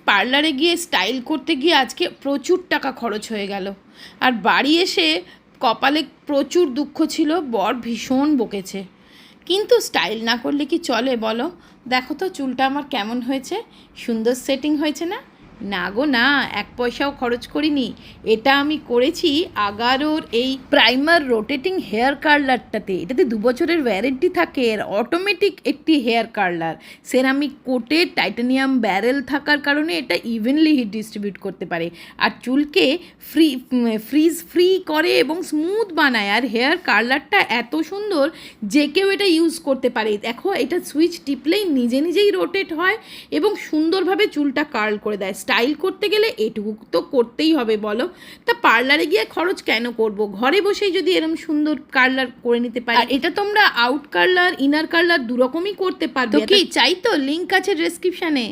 পার্লারে গিয়ে স্টাইল করতে গিয়ে আজকে প্রচুর টাকা খরচ হয়ে গেল। আর বাড়ি এসে কপালে প্রচুর দুঃখ ছিল, বর ভীষণ বকেছে। কিন্তু স্টাইল না করলে কি চলে বলো? দেখো তো চুলটা আমার কেমন হয়েছে, সুন্দর সেটিং হয়েছে না? না গো না, এক পয়সাও খরচ করিনি। এটা আমি করেছি আগারোর এই প্রাইমার রোটেটিং হেয়ার কার্লারটাতে। এটাতে 2 বছরের ওয়ারেন্টি থাকে। এর অটোমেটিক একটি hair curler, ceramic coated titanium barrel থাকার কারণে এটা ইভেনলি হিট ডিস্ট্রিবিউট করতে পারে আর চুলকে ফ্রিজ ফ্রি করে এবং স্মুথ বানায়। আর হেয়ার কার্লারটা এত সুন্দর যে কেউ এটা ইউজ করতে পারে। দেখো, এটা সুইচ টিপলেই নিজে নিজেই রোটেট হয় এবং সুন্দরভাবে চুলটা কার্ল করে দেয়। স্টাইল করতে গেলে এটুকু তো করতেই হবে বলো? তা পার্লারে গিয়ে খরচ কেন করব, ঘরে বসেই যদি এরকম সুন্দর কার্লার করে নিতে পারি। আর এটা তোমরা আউট কার্লার, ইনার কার্লার দুরকমই করতে পারবে। তো কি চাই? তো লিঙ্ক আছে ডেসক্রিপশানে।